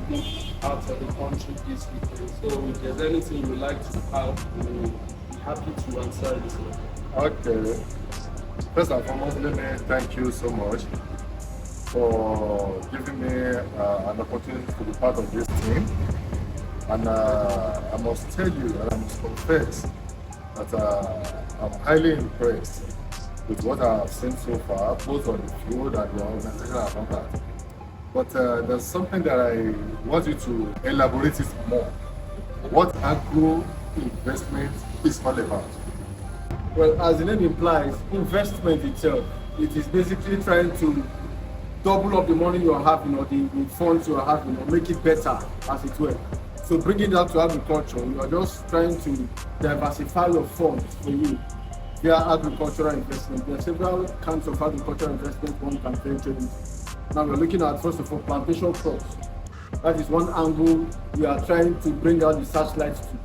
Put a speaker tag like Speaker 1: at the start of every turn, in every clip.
Speaker 1: people out of the country this weekend. So if there's anything you would like to have, we'll be happy to answer this.
Speaker 2: Okay. First and foremost, let me thank you so much for giving me an opportunity to be part of this team. And I must tell you, and I must confess, that I'm highly impressed with what I have seen so far, both on the field and the organization and all that. But there's something that I want you to elaborate it more. What agro investment is all about.
Speaker 3: Well, as the name implies, investment itself, it is basically trying to double up the money you are having or the funds you are having or make it better, as it were. So bringing that to agriculture, you are just trying to diversify your funds for you via agricultural investment. There are several kinds of agricultural investment one can venture into. Now we're looking at, first of all, plantation crops. That is one angle we are trying to bring out the searchlights to.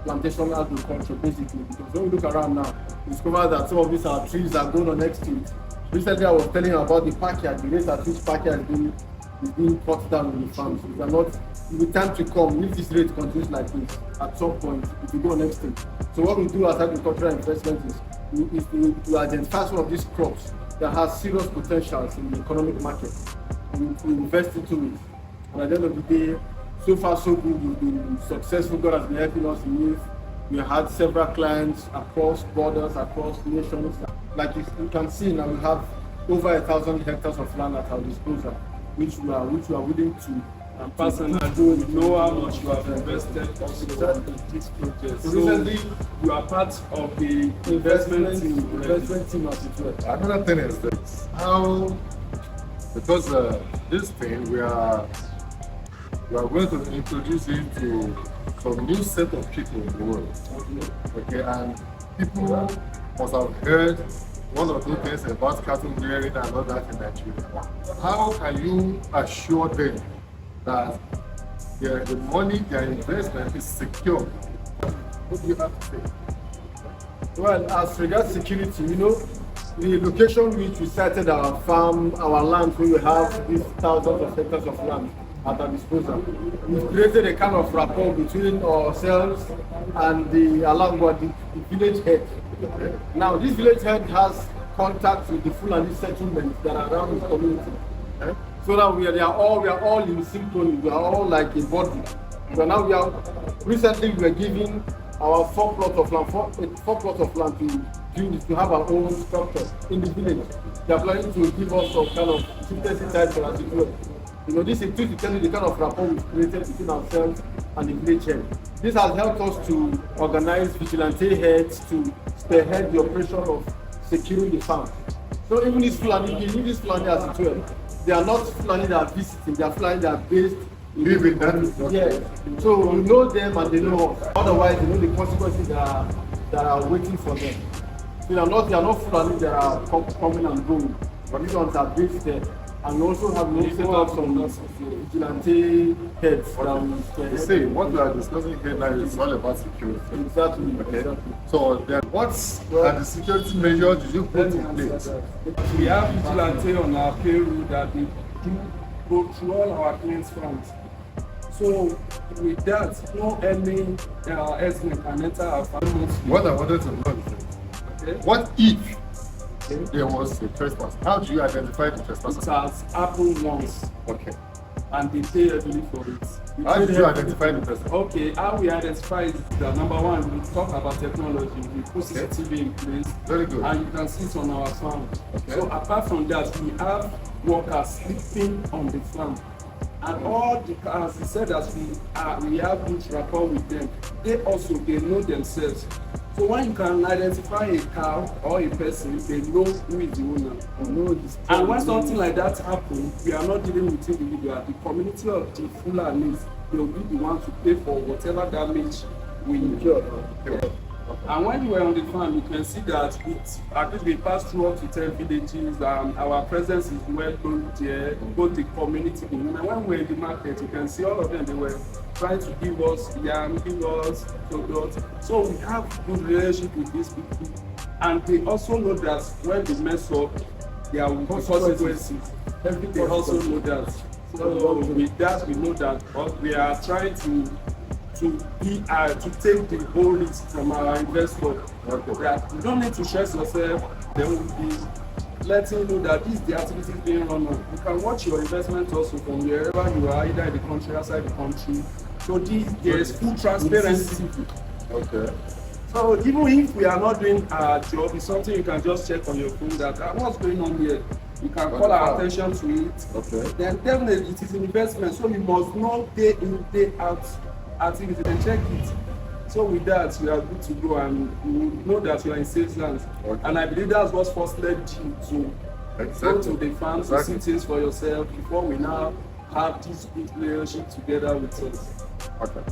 Speaker 3: Plantation agriculture, basically, because when we look around now, we discover that some of these are trees that are grown on next to it. Recently, I was telling you about the backyard, the rate at which backyard is being cut down in the farms. We are not, with time to come, if this rate continues like this, at some point, it will go next thing. So what we do as agricultural investment is to identify some of these crops that has serious potentials in the economic market. We invest into it. And at the end of the day, so far so good, we've been successful. God has been helping us in it. We had several clients across borders, across nations. Like you can see now, we have over 1,000 hectares of land at our disposal, which we are willing to.
Speaker 1: And personally, you know how much you have invested also in this project. So recently, you are part of the investment team as it were.
Speaker 2: Another thing is this: how, because this thing we are going to introduce it to some new set of people in the world. Okay, and people must have heard one or two things about cattle rearing and all that in Nigeria. How can you assure them that the money, their investment is secure? What do you have to say?
Speaker 3: Well, as regards security, you know, the location which we sited our farm, our land, where we have these thousands of hectares of land at our disposal, we've created a kind of rapport between ourselves and the Alangwa, the village head. Now, this village head has contact with the Fulani settlements that are around the community. So that we are all in synchrony, we are all like a body. So now recently we are giving our four plots of land to have our own structure in the village. They are planning to give us some kind of secrecy title as it were. You know, this is to tell you the kind of rapport we've created between ourselves and the village head. This has helped us to organize vigilante heads to spearhead the operation of securing the farm. So even this Fulani as it were, they are not Fulani that are visiting, they are Fulani that are based
Speaker 2: live in that.
Speaker 3: Yeah. So we know them and they know us. Otherwise, they know the consequences that are waiting for them. So they are not Fulani that are coming and going, but these ones are based there. And we also have set up some vigilante heads.
Speaker 2: You see, what we are discussing here now is all about security.
Speaker 3: Exactly.
Speaker 2: Okay.
Speaker 3: Exactly.
Speaker 2: So then what are the security measures did you put in place?
Speaker 1: We have vigilante on our payroll that they do go through all our clients' funds. So with that, no any estimate can enter our farm.
Speaker 2: What I wanted to know is this.
Speaker 1: Okay.
Speaker 2: What if there was a trespass? How do you identify the
Speaker 1: It
Speaker 2: trespasser?
Speaker 1: has happened once
Speaker 2: Okay.
Speaker 1: and they pay heavily for it.
Speaker 2: How did you identify the person?
Speaker 1: Okay, how we identify is that number one, we talk about technology, we put CCTV in place.
Speaker 2: Very good.
Speaker 1: And you can see it on our farm.
Speaker 2: Okay.
Speaker 1: So apart from that, we have workers sleeping on the farm. And all the, as he said, as we have good rapport with them, they know themselves. So when you can identify a cow or a person, they know who is the owner. And when something like that happens, we are not dealing with individual. The community of the Fulanis will be the one to pay for whatever damage we incur. And when we were on the farm, you can see that at least we passed through up to 10 villages, and our presence is well known there, both the community, the women. When we were in the market, you can see all of them, they were trying to give us yam, give us product. So we have good relationship with these people. And they also know that when they mess up, there will be consequences. They also know that. So with that, we know that we are trying to take the whole risk from our investor.
Speaker 2: Okay.
Speaker 1: That you don't need to stress yourself. They will be letting you know that this is the activities being run on. You can watch your investment also from wherever you are, either in the country, outside the country. So there is full transparency.
Speaker 2: Okay.
Speaker 1: So even if we are not doing our job, it's something you can just check on your phone that what's going on here. You can call our attention to it.
Speaker 2: Okay.
Speaker 1: Then definitely it is an investment, so we must know day in, day out activity and check it. So with that, we are good to go, and you know that you are in safe hands.
Speaker 2: Okay.
Speaker 1: And I believe that's what first led you to go to the farm to see things for yourself before we now have this good relationship together with us.
Speaker 2: Okay.